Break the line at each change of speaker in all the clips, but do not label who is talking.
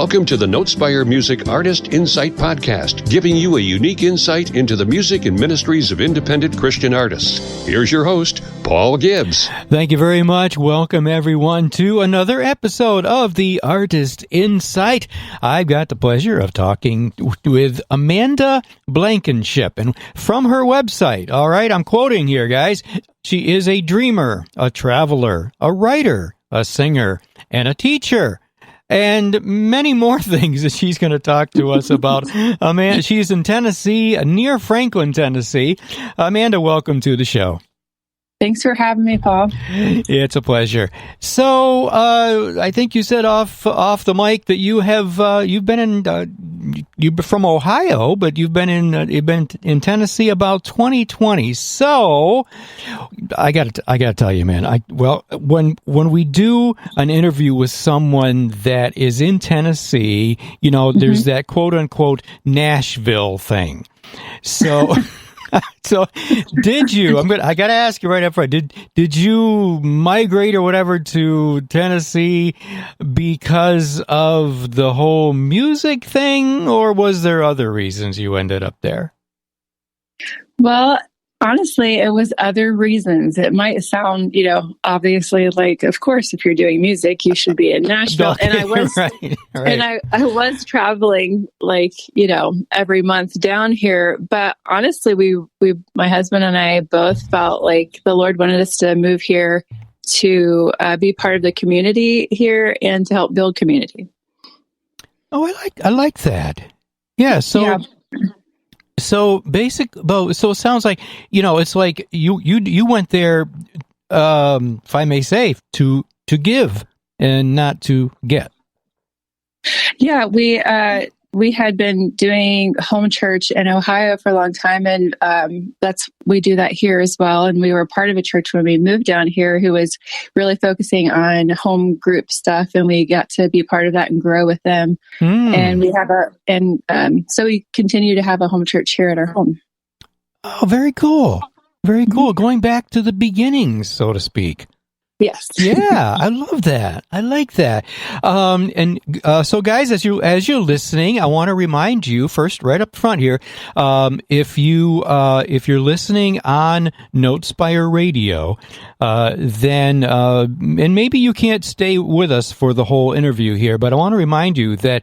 Welcome to the Notespire Music Artist Insight Podcast, giving you a unique insight into the music and ministries of independent Christian artists. Here's your host, Paul Gibbs.
Thank you very much. Welcome, everyone, to another episode of the Artist Insight. I've got the pleasure of talking with Amanda Blankenship, and from her website, all right, I'm quoting here, guys. She is a dreamer, a traveler, a writer, a singer, and a teacher, and many more things that she's going to talk to us about. Amanda, she's in Tennessee, near Franklin, Tennessee. Amanda, welcome to the show.
Thanks for having me, Paul.
It's a pleasure. So, I think you said off the mic that you've been from Ohio, but you've been in Tennessee about 2020. So, I got to tell you, man. When we do an interview with someone that is in Tennessee, there's that quote unquote Nashville thing. So. So, did you? I got to ask you right up front. Did you migrate or whatever to Tennessee because of the whole music thing, or was there other reasons you ended up there?
Well, honestly, it was other reasons. It might sound, obviously like, of course, if you're doing music, you should be in Nashville. And I was,
right.
And I was traveling every month down here. But honestly, we, my husband and I both felt like the Lord wanted us to move here to be part of the community here and to help build community.
Oh, I like that. Yeah. So. Yeah. So so it sounds like, it's like you went there, if I may say, to give and not to get.
Yeah, we had been doing home church in Ohio for a long time, and we do that here as well. And we were part of a church when we moved down here who was really focusing on home group stuff, and we got to be part of that and grow with them. And so we continue to have a home church here at our home.
Oh, very cool. Very cool. Going back to the beginnings, so to speak.
Yes.
Yeah, I love that. I like that. So, guys, as you're listening, I want to remind you first, right up front here, if you're listening on Notespire Radio, then and maybe you can't stay with us for the whole interview here, but I want to remind you that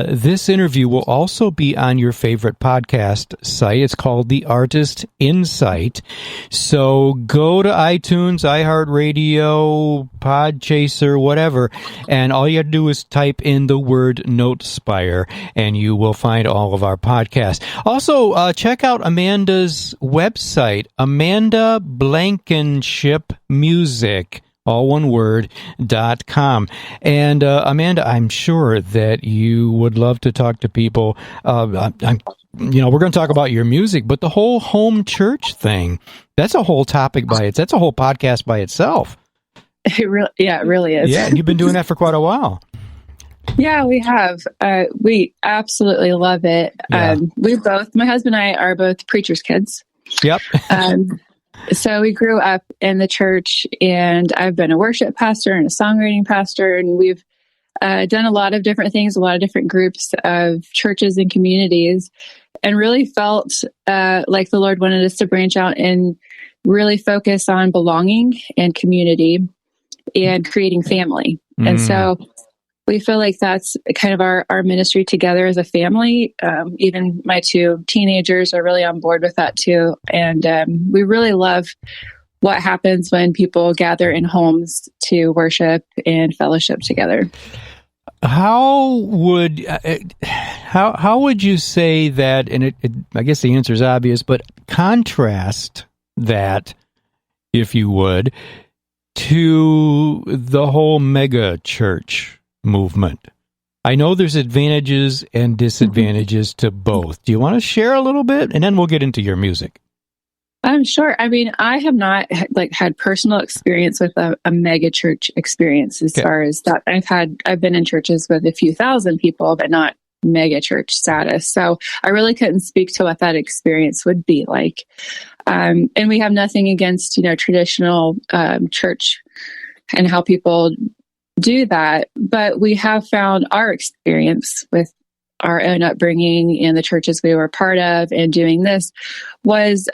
this interview will also be on your favorite podcast site. It's called The Artist Insight. So go to iTunes, iHeartRadio, Podchaser, whatever, and all you have to do is type in the word Notespire, and you will find all of our podcasts. Also, check out Amanda's website, Amanda Blankenship Music, all one word, .com. And Amanda, I'm sure that you would love to talk to people. We're going to talk about your music, but the whole home church thing, that's a whole topic that's a whole podcast by itself.
It really is.
Yeah, and you've been doing that for quite a while.
Yeah, we have. We absolutely love it.
Yeah.
My husband and I are both preacher's kids.
Yep.
So we grew up in the church, and I've been a worship pastor and a songwriting pastor, and we've done a lot of different things, a lot of different groups of churches and communities, and really felt like the Lord wanted us to branch out and really focus on belonging and community and creating family. And so we feel like that's kind of our ministry together as a family. Even my two teenagers are really on board with that too. And we really love what happens when people gather in homes to worship and fellowship together.
How would you say that, and I guess the answer is obvious, but contrast that, if you would, to the whole mega church movement? I know there's advantages and disadvantages to both. Do you want to share a little bit? And then we'll get into your music.
Sure. I mean, I have not had personal experience with a mega church experience as far as that. I've been in churches with a few thousand people, but not mega church status. So I really couldn't speak to what that experience would be like. And we have nothing against, traditional church and how people do that. But we have found our experience with our own upbringing and the churches we were part of and doing this was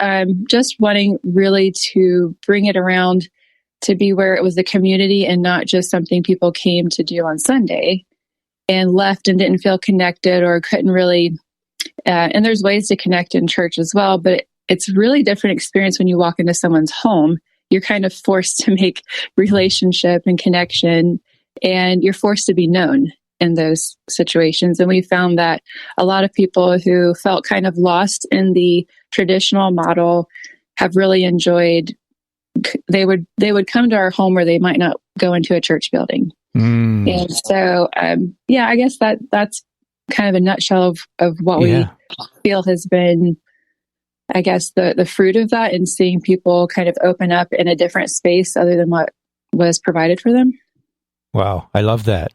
just wanting really to bring it around to be where it was a community and not just something people came to do on Sunday and left and didn't feel connected or couldn't really. And there's ways to connect in church as well, but it's really different experience when you walk into someone's home. You're kind of forced to make relationship and connection, and you're forced to be known in those situations. And we found that a lot of people who felt kind of lost in the traditional model have really enjoyed, they would come to our home where they might not go into a church building. And so, I guess that's kind of a nutshell of what we feel has been, I guess, the fruit of that, and seeing people kind of open up in a different space other than what was provided for them.
Wow. I love that.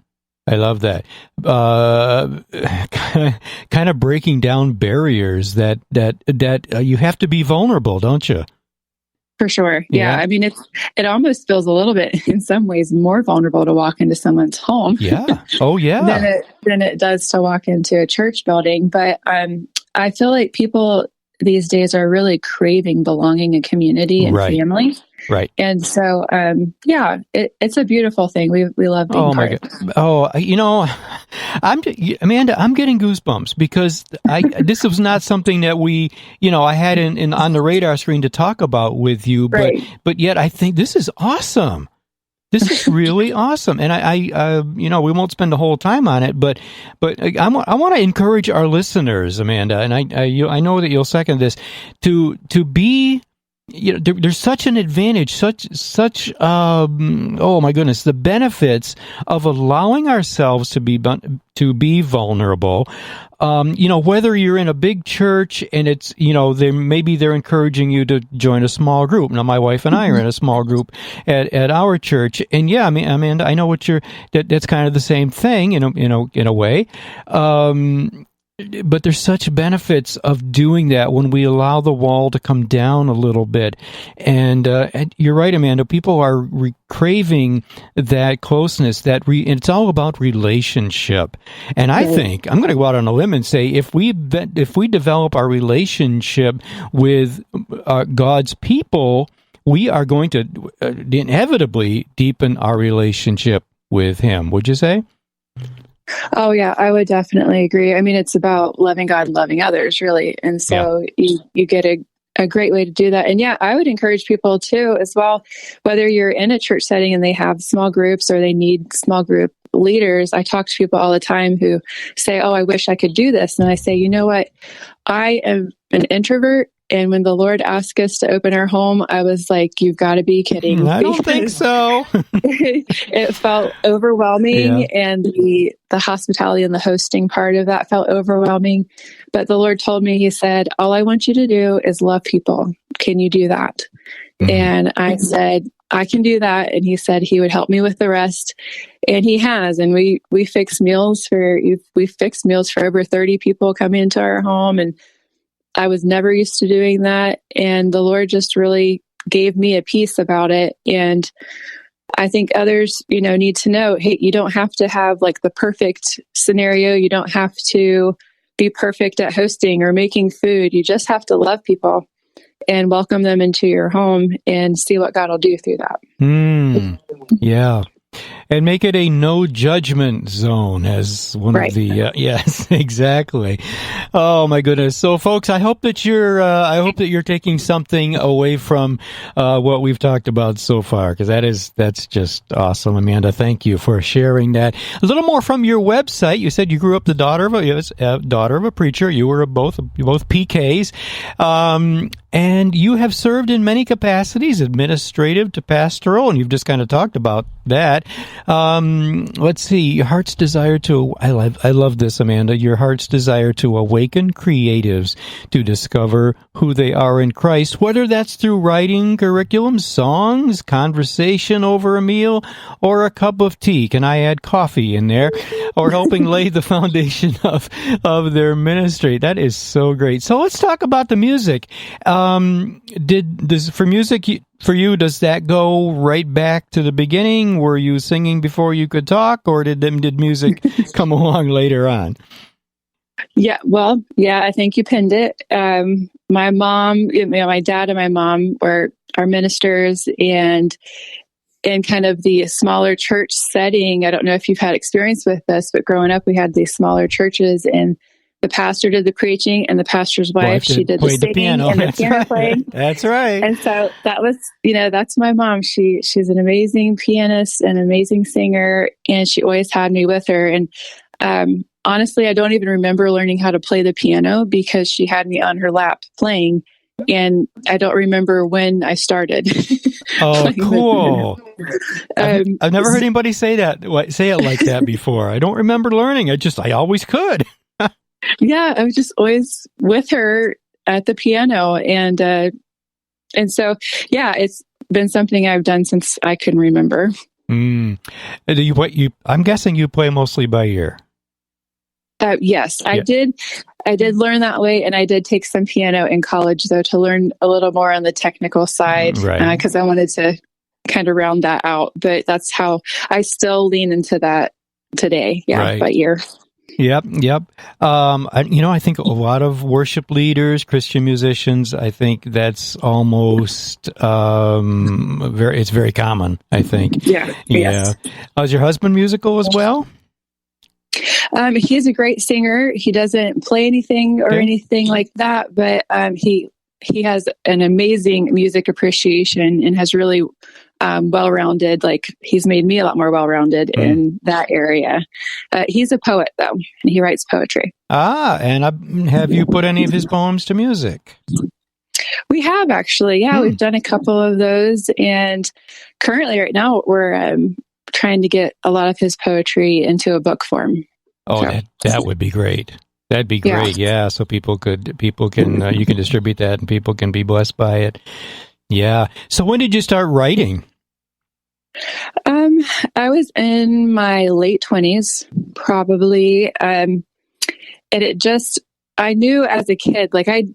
Kind of breaking down barriers that you have to be vulnerable, don't you?
For sure. Yeah. I mean, it almost feels a little bit, in some ways, more vulnerable to walk into someone's home.
Yeah. Oh, yeah.
than it does to walk into a church building. But I feel like people these days are really craving belonging and community and family.
Right.
And so, it's a beautiful thing. We love being part of it.
Oh, Amanda, I'm getting goosebumps because this was not something that we, I had on the radar screen to talk about with you, but yet I think this is awesome. This is really awesome. And I we won't spend the whole time on it, but I want to encourage our listeners, Amanda, and I know that you'll second this, to be, there's such an advantage, such oh my goodness, the benefits of allowing ourselves to be vulnerable. Whether you're in a big church and it's, they're encouraging you to join a small group. Now, my wife and I are in a small group at our church, and Amanda, I know that's kind of the same thing in a way. But there's such benefits of doing that when we allow the wall to come down a little bit. And you're right, Amanda, people are craving that closeness, and it's all about relationship. And I think, I'm going to go out on a limb and say, if we develop our relationship with God's people, we are going to inevitably deepen our relationship with Him. Would you say?
Oh, yeah, I would definitely agree. I mean, it's about loving God and loving others, really. And so you get a great way to do that. And I would encourage people too, as well, whether you're in a church setting and they have small groups or they need small group leaders. I talk to people all the time who say, oh, I wish I could do this. And I say, you know what? I am an introvert. And when the Lord asked us to open our home, I was like, you've got to be kidding.
I don't think so.
It felt overwhelming, and the hospitality and the hosting part of that felt overwhelming. But the Lord told me, He said, all I want you to do is love people. Can you do that? Mm-hmm. And I said, I can do that. And He said He would help me with the rest. And He has. And we fix meals for over 30 people coming into our home. And I was never used to doing that. And the Lord just really gave me a peace about it. And I think others, need to know, hey, you don't have to have like the perfect scenario. You don't have to be perfect at hosting or making food. You just have to love people and welcome them into your home and see what God will do through that.
Yeah. And make it a no judgment zone as one of the yes, exactly. Oh my goodness! So, folks, I hope that you're taking something away from what we've talked about so far, because that's just awesome, Amanda. Thank you for sharing that. A little more from your website. You said you grew up the daughter of a preacher. You were both PKs, and you have served in many capacities, administrative to pastoral, and you've just kind of talked about that. Let's see, your heart's desire to, I love this, Amanda, your heart's desire to awaken creatives to discover who they are in Christ, whether that's through writing curriculum, songs, conversation over a meal, or a cup of tea. Can I add coffee in there? Or helping lay the foundation of their ministry. That is so great. So let's talk about the music. for music for you, does that go right back to the beginning? Were you singing before you could talk, or did music come along later on?
Yeah, well, yeah, I think you pinned it. My mom, my dad and my mom are ministers, and in kind of the smaller church setting, I don't know if you've had experience with this, but growing up, we had these smaller churches, and the pastor did the preaching, and the pastor's wife, she did the singing and the piano playing.
That's right.
And so that was, that's my mom. She's an amazing pianist, an amazing singer, and she always had me with her. And honestly, I don't even remember learning how to play the piano because she had me on her lap playing. And I don't remember when I started.
Oh, cool. I've never heard anybody say it like that before. I don't remember learning. I always could.
Yeah, I was just always with her at the piano. And so, yeah, it's been something I've done since I can remember.
I'm guessing you play mostly by ear.
Yes, yeah. I did learn that way, and I did take some piano in college, though, to learn a little more on the technical side, because I wanted to kind of round that out. But that's how I still lean into that today. Yeah, by ear.
Yep. I think a lot of worship leaders, Christian musicians, I think that's almost it's very common, I think. Yeah.
Yes.
Is your husband musical as well?
He's a great singer. He doesn't play anything or anything like that, but he has an amazing music appreciation and has really well-rounded. Like, he's made me a lot more well-rounded in that area. He's a poet, though, and he writes poetry.
And have you put any of his poems to music?
We have, actually. Yeah, we've done a couple of those, and currently, right now, we're trying to get a lot of his poetry into a book form.
Oh, so. That would be great. That'd be great. Yeah. So people can you can distribute that, and people can be blessed by it. Yeah. So when did you start writing?
I was in my late 20s, probably. And I knew as a kid, like I've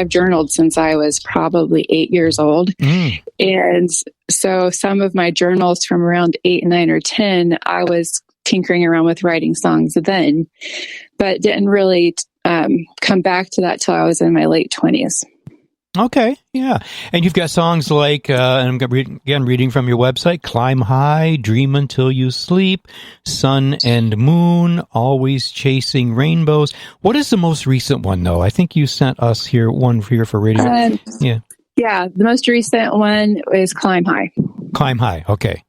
journaled since I was probably 8 years old. And so some of my journals from around 8, 9, or 10, I was tinkering around with writing songs then, but didn't really come back to that till I was in my late 20s.
Okay, yeah. And you've got songs like, and I'm reading from your website, Climb High, Dream Until You Sleep, Sun and Moon, Always Chasing Rainbows. What is the most recent one, though? I think you sent us one here for radio.
Yeah, the most recent one is Climb High.
Climb High, okay.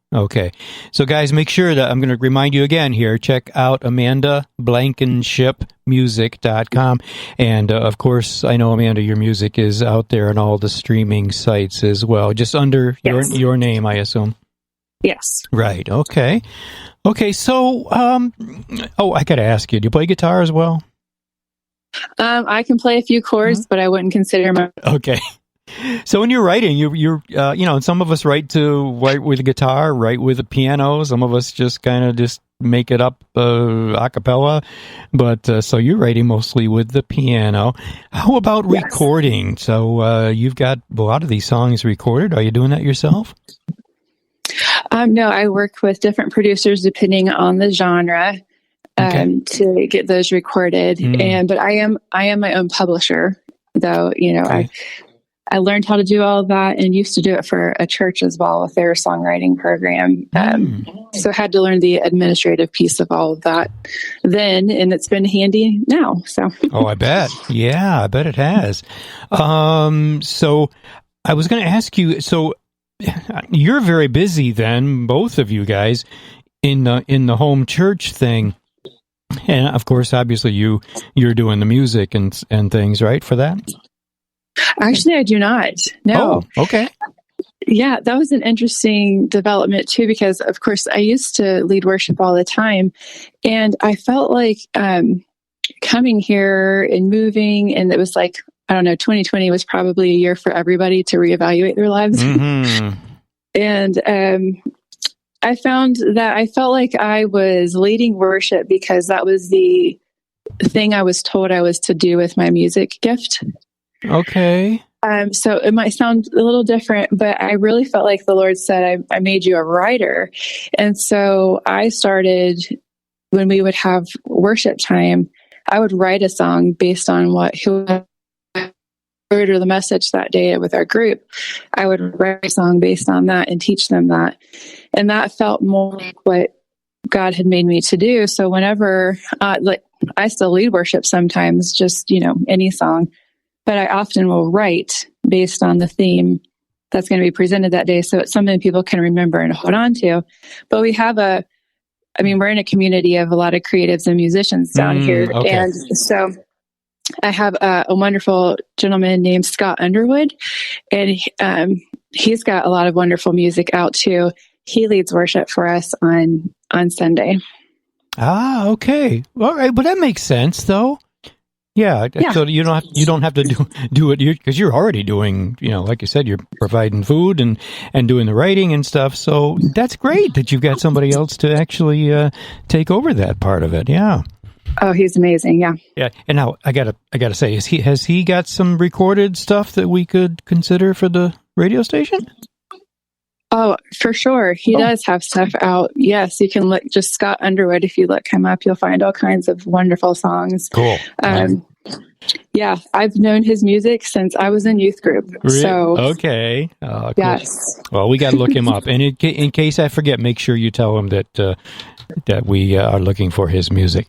So guys, make sure that I'm going to remind you again here, check out Amanda Blankenshipmusic.com. And of course, I know, Amanda, your music is out there on all the streaming sites as well, just under your name, I assume.
Yes. Right,
okay. So, I got to ask you, do you play guitar as well?
I can play a few chords, but I wouldn't consider my...
Okay. So when you're writing, you're some of us write with a guitar, write with a piano. Some of us just kind of make it up a cappella. But so you're writing mostly with the piano. How about recording? So you've got a lot of these songs recorded. Are you doing that yourself?
No, I work with different producers depending on the genre to get those recorded. But I am my own publisher, though. I learned how to do all of that and used to do it for a church as well with their songwriting program. So I had to learn the administrative piece of all of that then, and it's been handy now. So.
Oh, I bet. Yeah, I bet it has. So I was going to ask you, so you're very busy then, both of you guys, in the home church thing. And of course, obviously you're doing the music and things, right, for that?
Actually, I do not. No.
Oh, okay.
Yeah, that was an interesting development too, because of course I used to lead worship all the time, and I felt like coming here and moving, and it was like, I don't know, 2020 was probably a year for everybody to reevaluate their lives. And I found that I felt like I was leading worship because that was the thing I was told I was to do with my music gift.
Okay.
So it might sound a little different, but I really felt like the Lord said, I made you a writer. And so I started, when we would have worship time, I would write a song based on who heard or the message that day with our group. I would write a song based on that and teach them that. And that felt more like what God had made me to do. So whenever, I still lead worship sometimes, just, any song, but I often will write based on the theme that's going to be presented that day. So it's something people can remember and hold on to. But we're in a community of a lot of creatives and musicians down here.
Okay.
And so I have a wonderful gentleman named Scott Underwood, and he's got a lot of wonderful music out too. He leads worship for us on Sunday.
Ah, okay. All right, but that makes sense, though. Yeah. So you don't have to do it because you're already doing, like you said, you're providing food and doing the writing and stuff. So that's great that you've got somebody else to actually take over that part of it. Yeah.
Oh, he's amazing. Yeah.
Yeah. And now I gotta say, has he got some recorded stuff that we could consider for the radio station?
Oh, for sure. He does have stuff out. Yes, you can look, just Scott Underwood. If you look him up, you'll find all kinds of wonderful songs.
Cool.
Yeah, I've known his music since I was in youth group.
Really?
So
okay. Cool.
Yes.
Well, we got to look him up. And in case I forget, make sure you tell him that we are looking for his music.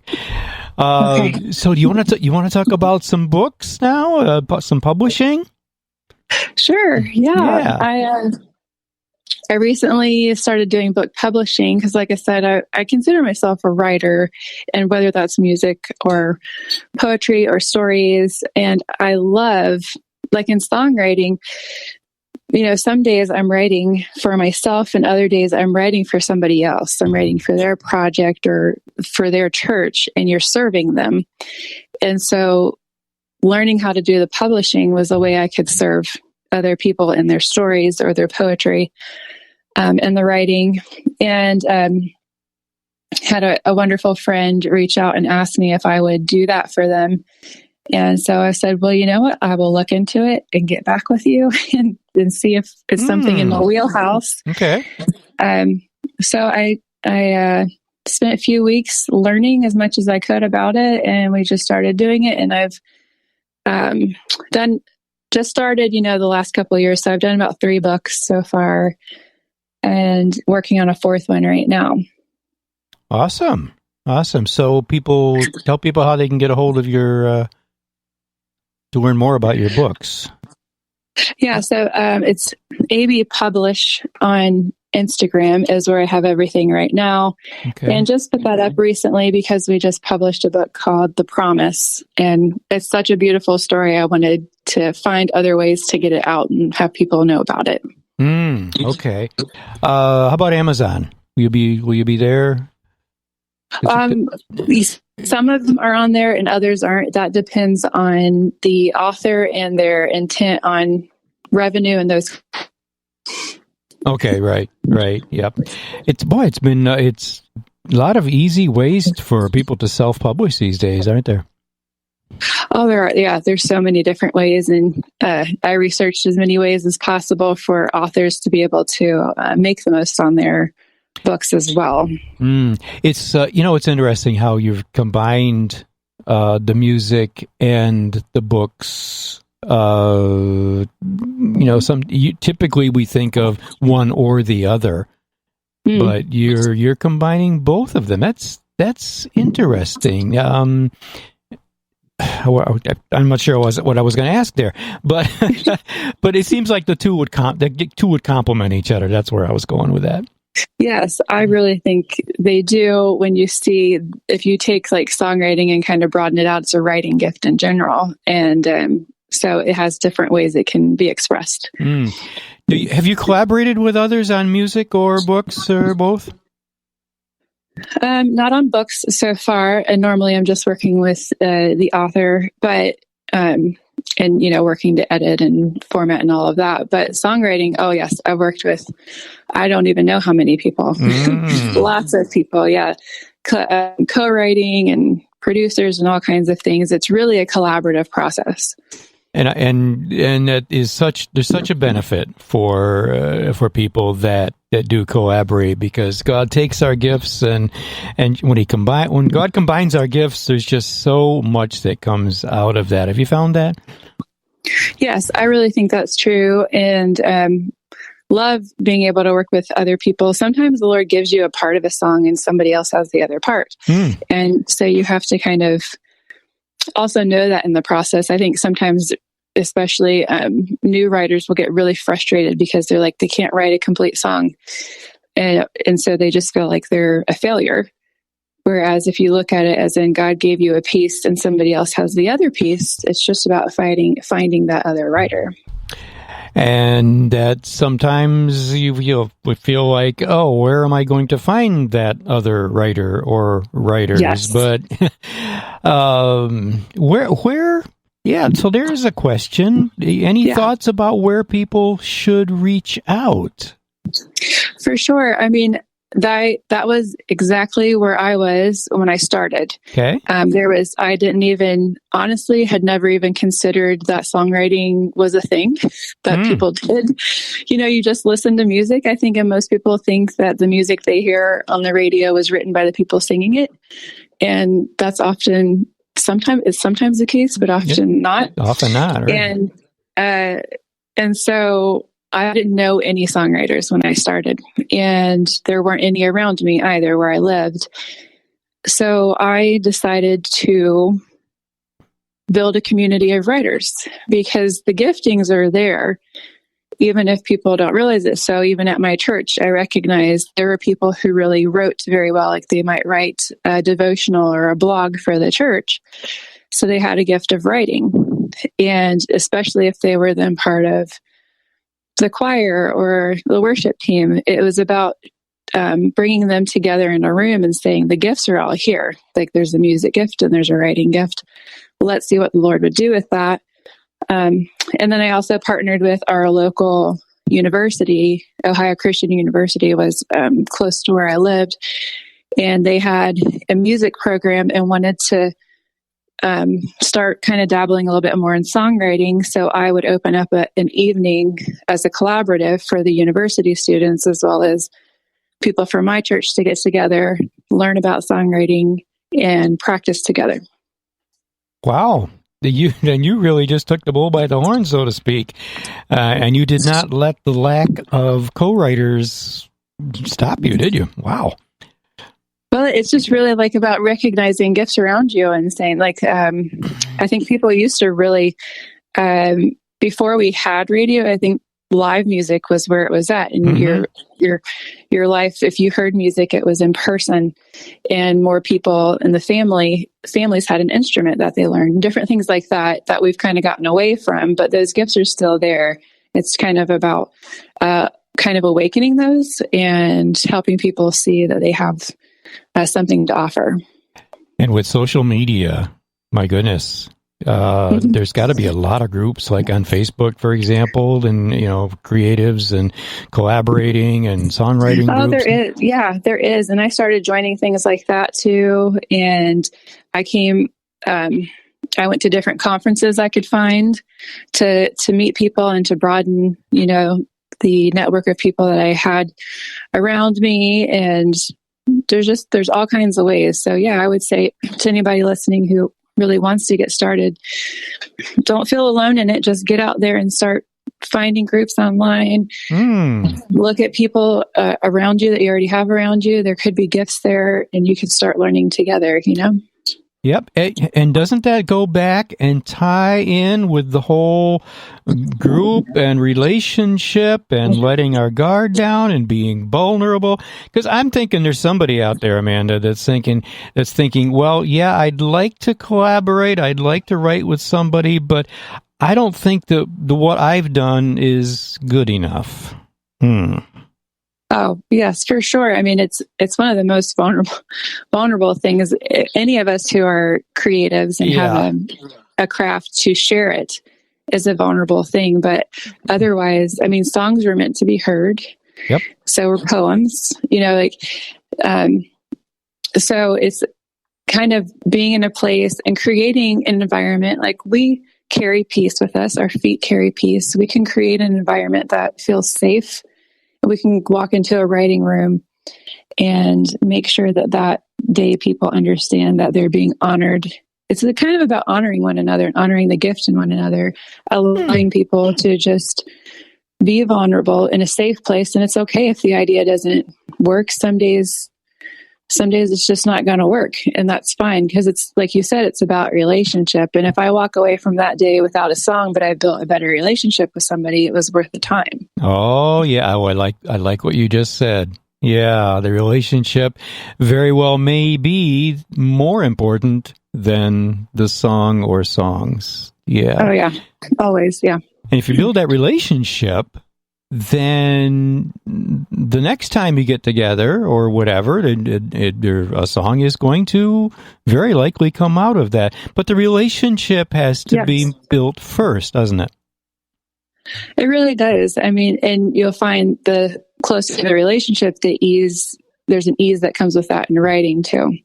Okay. So do you want to talk about some books now? Some publishing?
Sure. Yeah. I recently started doing book publishing because, like I said, I consider myself a writer, and whether that's music or poetry or stories. And I love, like in songwriting, some days I'm writing for myself and other days I'm writing for somebody else. I'm writing for their project or for their church, and you're serving them. And so learning how to do the publishing was a way I could serve other people in their stories or their poetry and the writing. And had a wonderful friend reach out and ask me if I would do that for them. And so I said, well, you know what? I will look into it and get back with you and see if it's something in my wheelhouse.
Okay.
So I spent a few weeks learning as much as I could about it, and we just started doing it. And I've started, the last couple of years. So I've done about 3 books so far and working on a 4th one right now.
Awesome. So tell people how they can get a hold of your, to learn more about your books.
Yeah. So it's AB Publish on Instagram is where I have everything right now. Okay. And just put that up recently because we just published a book called The Promise. And it's such a beautiful story. I wanted to find other ways to get it out and have people know about it.
Okay. How about Amazon? Will you be there?
Some of them are on there and others aren't. That depends on the author and their intent on revenue and those.
Okay, right, yep. It's a lot of easy ways for people to self-publish these days, aren't there?
Oh, there are. Yeah, there's so many different ways, and I researched as many ways as possible for authors to be able to make the most on their books as well.
It's it's interesting how you've combined the music and the books. Typically we think of one or the other, but you're combining both of them. That's interesting. I'm not sure what I was going to ask there, but but it seems like the two would complement each other. That's where I was going with that.
Yes, I really think they do. When you see, if you take like songwriting and kind of broaden it out, it's a writing gift in general, and so it has different ways it can be expressed.
Have you collaborated with others on music or books or both?
Not on books so far, and normally I'm just working with the author, but working to edit and format and all of that. But songwriting, oh yes, I've worked with, I don't even know how many people, lots of people. Yeah, co-writing and producers and all kinds of things. It's really a collaborative process.
And that is there's such a benefit for people that do collaborate, because God takes our gifts and when God combines our gifts, there's just so much that comes out of that. Have you found that?
Yes, I really think that's true, and love being able to work with other people. Sometimes the Lord gives you a part of a song and somebody else has the other part. And so you have to kind of also know that in the process. I think sometimes, especially new writers, will get really frustrated because they're like, they can't write a complete song. And so they just feel like they're a failure. Whereas if you look at it as in God gave you a piece and somebody else has the other piece, it's just about finding that other writer.
And that sometimes you feel like, oh, where am I going to find that other writer or writers?
Yes.
But where? Yeah, so there's a question. Any thoughts about where people should reach out?
For sure. I mean, that was exactly where I was when I started.
Okay.
I had never even considered that songwriting was a thing that people did. You just listen to music, I think, and most people think that the music they hear on the radio was written by the people singing it. And that's sometimes the case, but often not.
Often not, right?
And so I didn't know any songwriters when I started, and there weren't any around me either where I lived. So I decided to build a community of writers, because the giftings are there, even if people don't realize it. So even at my church, I recognized there were people who really wrote very well, like they might write a devotional or a blog for the church. So they had a gift of writing. And especially if they were then part of the choir or the worship team, it was about bringing them together in a room and saying, the gifts are all here. Like there's a music gift and there's a writing gift. Let's see what the Lord would do with that. And then I also partnered with our local university. Ohio Christian University was close to where I lived. And they had a music program and wanted to start kind of dabbling a little bit more in songwriting. So I would open up an evening as a collaborative for the university students, as well as people from my church, to get together, learn about songwriting, and practice together.
Wow. You really just took the bull by the horn, so to speak. And you did not let the lack of co-writers stop you, did you? Wow.
Well, it's just really like about recognizing gifts around you and saying, like, I think people used to really, before we had radio, I think live music was where it was at. And your life, if you heard music, it was in person, and more people in the families had an instrument that they learned, different things like that we've kind of gotten away from, but those gifts are still there. It's kind of about kind of awakening those and helping people see that they have something to offer.
And with social media, my goodness, there's got to be a lot of groups, like on Facebook, for example, and creatives and collaborating and songwriting groups.
There is. Yeah, there is. And I started joining things like that too. And I went to different conferences I could find to meet people and to broaden, the network of people that I had around me. And there's all kinds of ways. So yeah, I would say to anybody listening who really wants to get started, don't feel alone in it. Just get out there and start finding groups online. Look at people around you that you already have around you. There could be gifts there, and you can start learning together,
Yep. And doesn't that go back and tie in with the whole group and relationship and letting our guard down and being vulnerable? Because I'm thinking there's somebody out there, Amanda, that's thinking, well, yeah, I'd like to collaborate. I'd like to write with somebody, but I don't think that what I've done is good enough.
Oh, yes, for sure. I mean, it's one of the most vulnerable things. Any of us who are creatives and have a craft, to share it is a vulnerable thing. But otherwise, I mean, songs were meant to be heard.
Yep.
So were poems, so it's kind of being in a place and creating an environment. Like, we carry peace with us. Our feet carry peace. We can create an environment that feels safe. We can walk into a writing room and make sure that that day people understand that they're being honored. It's kind of about honoring one another and honoring the gift in one another, allowing people to just be vulnerable in a safe place. And it's okay if the idea doesn't work. Some days it's just not going to work, and that's fine, because it's like you said, it's about relationship. And if I walk away from that day without a song, but I built a better relationship with somebody, it was worth the time.
Oh yeah, I like what you just said. Yeah, the relationship very well may be more important than the song or songs. Yeah.
Oh yeah, always. Yeah.
And if you build that relationship, then the next time you get together or whatever, a song is going to very likely come out of that. But the relationship has to be built first, doesn't it?
It really does. I mean, and you'll find the closer to the relationship, there's an ease that comes with that in writing too.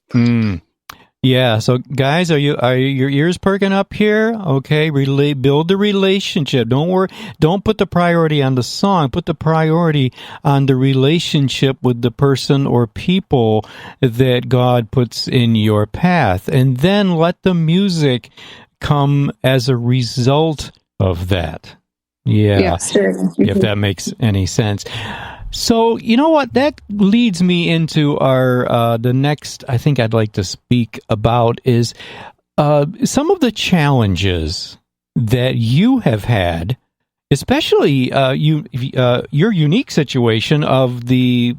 Yeah. So, guys, are your ears perking up here? Okay. Build the relationship. Don't worry. Don't put the priority on the song. Put the priority on the relationship with the person or people that God puts in your path, and then let the music come as a result of that. Yeah. Sure. If that makes any sense. So, you know what? That leads me into the next, I think I'd like to speak about is some of the challenges that you have had, especially your unique situation of the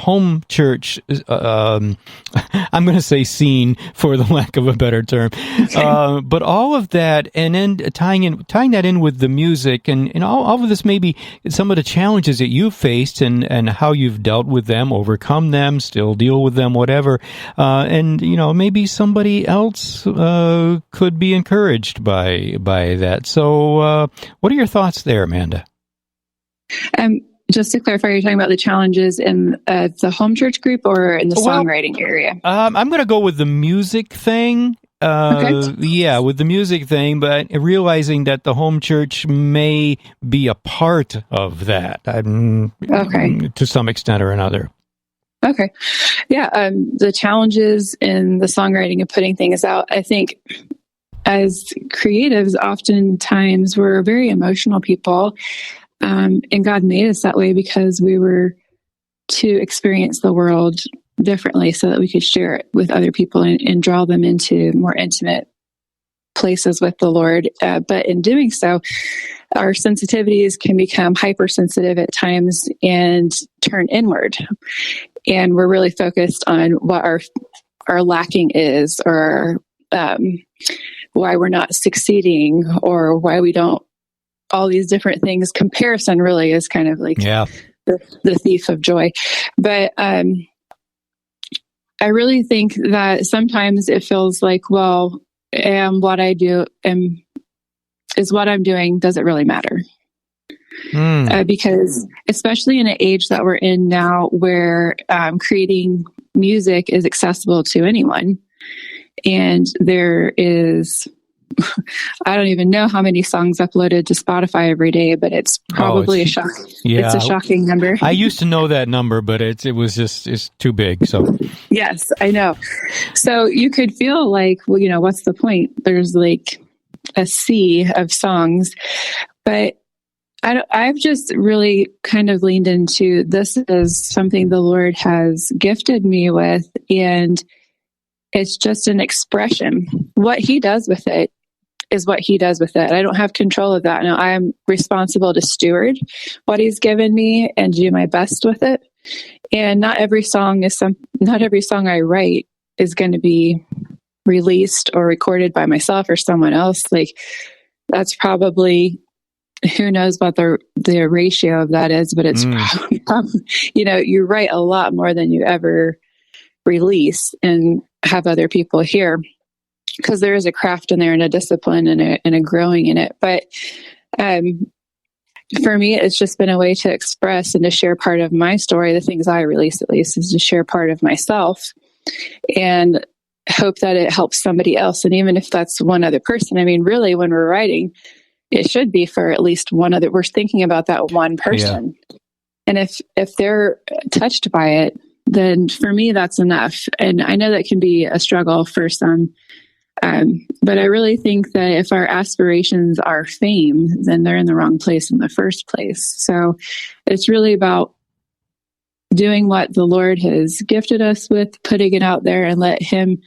home church. I'm going to say scene for the lack of a better term, but all of that, and then tying that in with the music, and all of this, maybe some of the challenges that you've faced and how you've dealt with them, overcome them, still deal with them, whatever, and maybe somebody else could be encouraged by that. So, what are your thoughts there, Amanda?
Just to clarify, you're talking about the challenges in the home church group or in the songwriting area?
I'm going to go with the music thing. Okay. Yeah, with the music thing, but realizing that the home church may be a part of that, to some extent or another.
Okay. Yeah, the challenges in the songwriting and putting things out, I think, as creatives, oftentimes we're very emotional people, and God made us that way because we were to experience the world differently so that we could share it with other people and draw them into more intimate places with the Lord. But in doing so, our sensitivities can become hypersensitive at times and turn inward. And we're really focused on what our lacking is, or why we're not succeeding, or why we don't, all these different things. Comparison really is kind of like the thief of joy. But I really think that sometimes it feels like, well, what I do is what I'm doing, does it really matter? Because especially in an age that we're in now, where creating music is accessible to anyone, and there is, I don't even know how many songs uploaded to Spotify every day, but it's probably it's a shocking number.
I used to know that number, but it's too big. So
yes, I know. So you could feel like, well, what's the point? There's like a sea of songs, but I've just really kind of leaned into, this is something the Lord has gifted me with, and it's just an expression. What He does with it is what He does with it. I don't have control of that. Now, I am responsible to steward what He's given me and do my best with it. And not every song I write is going to be released or recorded by myself or someone else. Like, that's probably, who knows what the ratio of that is, but it's probably, you write a lot more than you ever release and have other people hear, because there is a craft in there and a discipline and a growing in it. But for me, it's just been a way to express and to share part of my story. The things I release, at least, is to share part of myself. And hope that it helps somebody else. And even if that's one other person, I mean, really, when we're writing, it should be for at least one other. We're thinking about that one person. Yeah. And if they're touched by it, then for me, that's enough. And I know that can be a struggle for some. But I really think that if our aspirations are fame, then they're in the wrong place in the first place. So it's really about doing what the Lord has gifted us with, putting it out there and let Him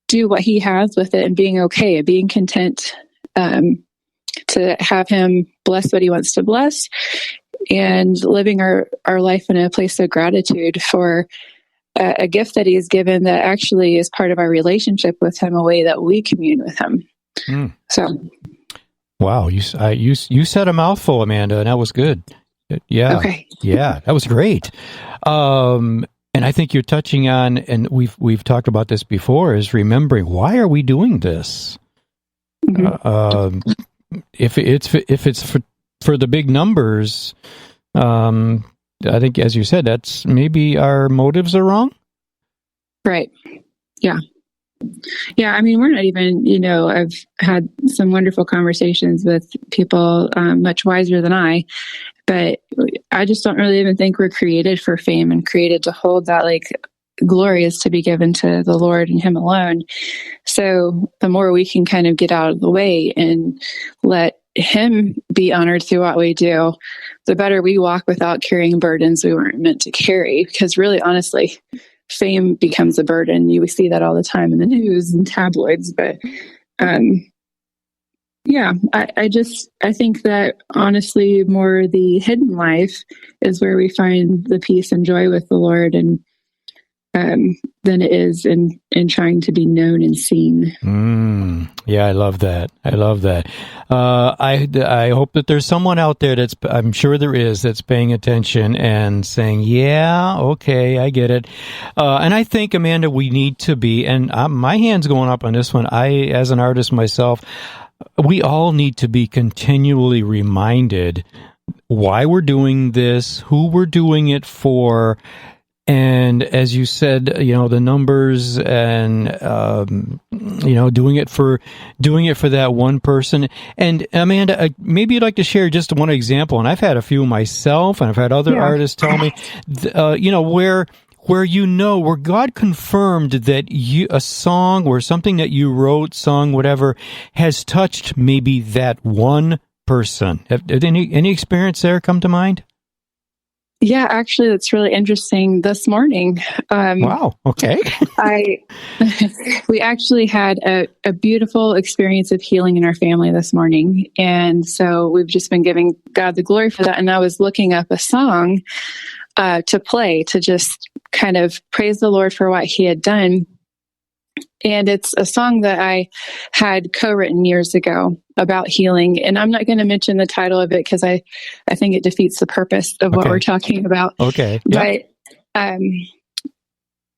do what He has with it, and being okay, being content to have Him bless what He wants to bless, and living our life in a place of gratitude for a gift that He has given that actually is part of our relationship with Him, a way that we commune with Him. So,
wow, you said a mouthful, Amanda, and that was good. Yeah, okay. Yeah, that was great. And I think you're touching on, and we've talked about this before, is remembering, why are we doing this? Mm-hmm. If it's for the big numbers, I think, as you said, that's maybe our motives are wrong.
Right. Yeah. Yeah. I mean, we're not even, I've had some wonderful conversations with people much wiser than I, but I just don't really even think we're created for fame and created to hold that. Like, glory is to be given to the Lord and Him alone. So the more we can kind of get out of the way and let Him be honored through what we do, the better we walk without carrying burdens we weren't meant to carry. Because really, honestly, fame becomes a burden. You see that all the time in the news and tabloids. But yeah, I think that honestly, more the hidden life is where we find the peace and joy with the Lord, and than it is in trying to be known and seen.
Yeah, I love that. I hope that there's someone out there I'm sure there is, that's paying attention and saying, yeah, okay, I get it. And I think, Amanda, we need to be, and my hand's going up on this one. As an artist myself, we all need to be continually reminded why we're doing this, who we're doing it for. And as you said, the numbers and, doing it for that one person. And Amanda, maybe you'd like to share just one example. And I've had a few myself, and I've had other artists tell me, where God confirmed that a song or something that you wrote, sung, whatever, has touched maybe that one person. Did any experience there come to mind?
Yeah, actually, that's really interesting. This morning,
wow. Okay.
We actually had a beautiful experience of healing in our family this morning, and so we've just been giving God the glory for that. And I was looking up a song to play, to just kind of praise the Lord for what He had done. And it's a song that I had co-written years ago about healing. And I'm not going to mention the title of it because I think it defeats the purpose of what we're talking about.
Okay. Yeah.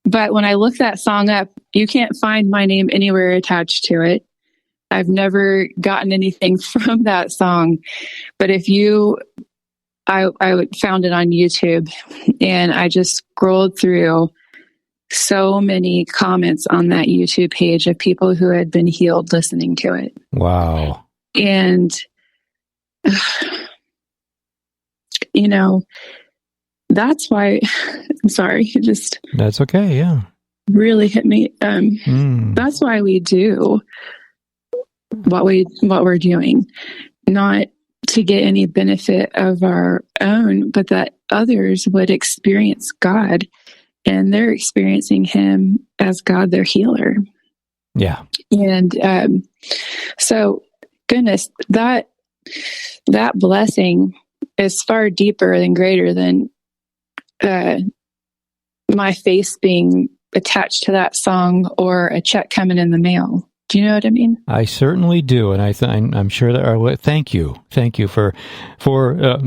But when I look that song up, you can't find my name anywhere attached to it. I've never gotten anything from that song. But I found it on YouTube, and I just scrolled through so many comments on that YouTube page of people who had been healed listening to it.
Wow.
And, that's why, I'm sorry,
that's okay. Yeah.
Really hit me. That's why we do what we're doing, not to get any benefit of our own, but that others would experience God. And they're experiencing Him as God, their healer.
Yeah.
And so, goodness, that blessing is far deeper and greater than my face being attached to that song or a check coming in the mail. Do you know what I mean?
I certainly do, and I'm sure that. Thank you for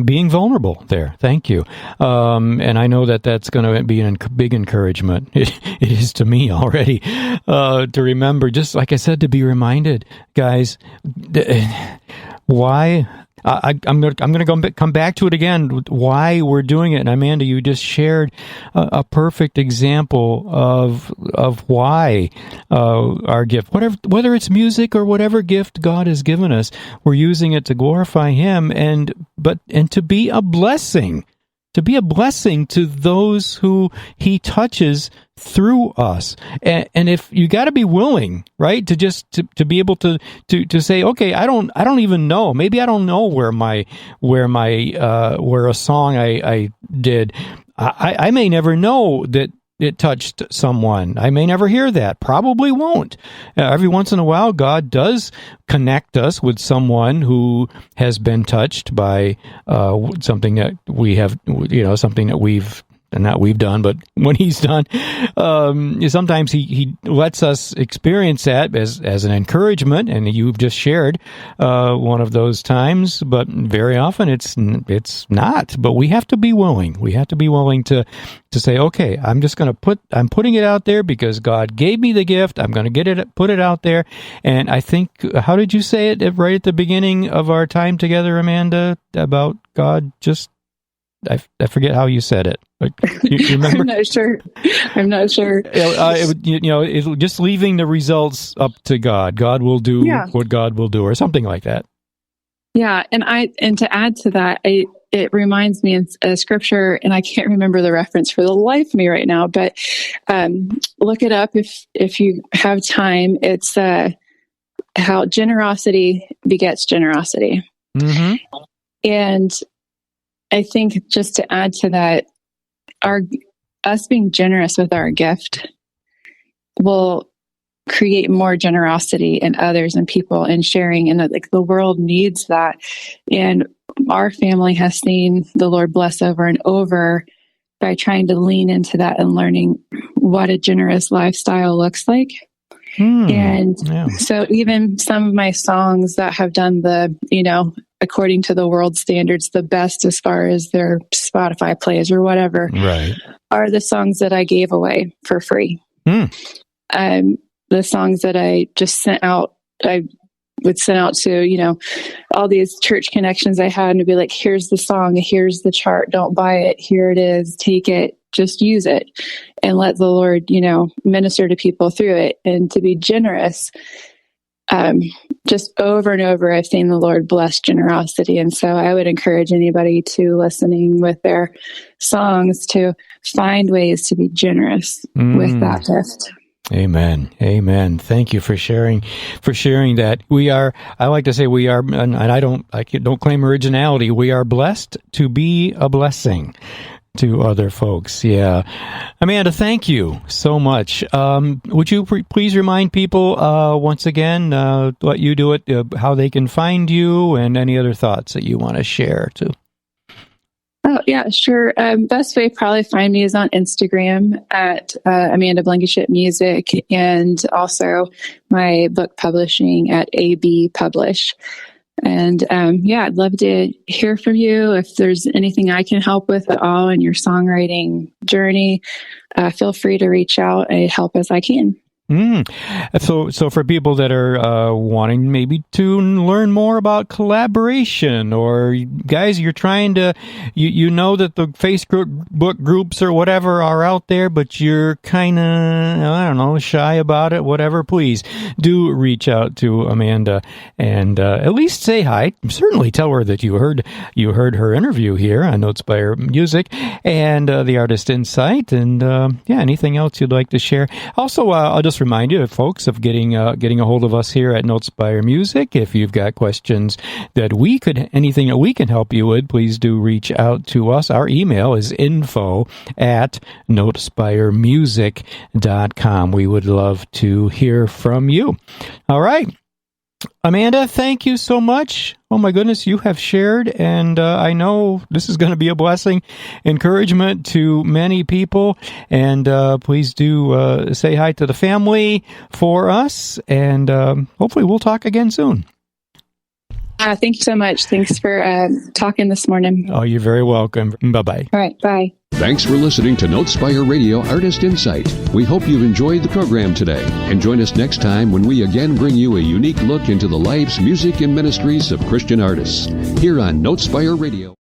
being vulnerable there. Thank you, and I know that's going to be a big encouragement. It is to me already to remember, just like I said, to be reminded, guys, why. I'm going to come back to it again, why we're doing it. And Amanda, you just shared a perfect example of why our gift, whether it's music or whatever gift God has given us, we're using it to glorify Him and to be a blessing. To be a blessing to those who He touches through us, and if you got to be willing, right, to just to be able to say, okay, I don't even know. Maybe I don't know where a song I did. I may never know that it touched someone. I may never hear that. Probably won't. Every once in a while, God does connect us with someone who has been touched by something that we have, something that not we've done, but when He's done. Sometimes he lets us experience that as an encouragement, and you've just shared one of those times. But very often it's not. But we have to be willing. We have to be willing to say, okay, I'm putting it out there because God gave me the gift. I'm going to put it out there. And I think, how did you say it right at the beginning of our time together, Amanda, about God just? I forget how you said it. You remember?
I'm not sure.
Just leaving the results up to God. God will do what God will do, or something like that.
Yeah, and to add to that, it reminds me in a scripture, and I can't remember the reference for the life of me right now, but look it up if you have time. It's how generosity begets generosity, and I think just to add to that, us being generous with our gift will create more generosity in others and people and sharing. And the world needs that. And our family has seen the Lord bless over and over by trying to lean into that and learning what a generous lifestyle looks like. So even some of my songs that have done according to the world standards, the best as far as their Spotify plays or whatever, are the songs that I gave away for free. The songs that I just sent out, I would send out to, all these church connections I had, and to be like, here's the song, here's the chart, don't buy it, here it is, take it, just use it, and let the Lord, minister to people through it. And to be generous, just over and over, I've seen the Lord bless generosity. And so I would encourage anybody to listening with their songs to find ways to be generous with that gift.
Amen. Amen. Thank you for sharing that. I like to say we are, and I don't claim originality. We are blessed to be a blessing to other folks. Yeah. Amanda, thank you so much. Would you please remind people, once again, what you do, how they can find you, and any other thoughts that you want to share too?
Oh, yeah, sure. Best way to probably find me is on Instagram at Amanda Blankenship Music, and also my book publishing at AB Publish. And I'd love to hear from you. If there's anything I can help with at all in your songwriting journey, feel free to reach out. I help as I can.
So for people that are wanting maybe to learn more about collaboration, or guys, you're trying to, you know that the Facebook groups or whatever are out there, but you're kind of, I don't know, shy about it, whatever, please do reach out to Amanda and at least say hi. Certainly tell her that you heard her interview here on Notes by Her Music and the Artist Insight, and anything else you'd like to share. Also, I'll just remind you, folks, of getting a hold of us here at Notes by Her Music. If you've got questions anything that we can help you with, please do reach out to us. Our email is info@notesbyhermusic.com. We would love to hear from you. All right. Amanda, thank you so much. Oh my goodness, you have shared, and I know this is going to be a blessing, encouragement to many people. And please do say hi to the family for us, and hopefully we'll talk again soon.
Thank you so much. Thanks for talking this morning.
Oh, you're very welcome. Bye-bye.
All right. Bye.
Thanks for listening to Notespire Radio Artist Insight. We hope you've enjoyed the program today, and join us next time when we again bring you a unique look into the lives, music, and ministries of Christian artists here on Notespire Radio.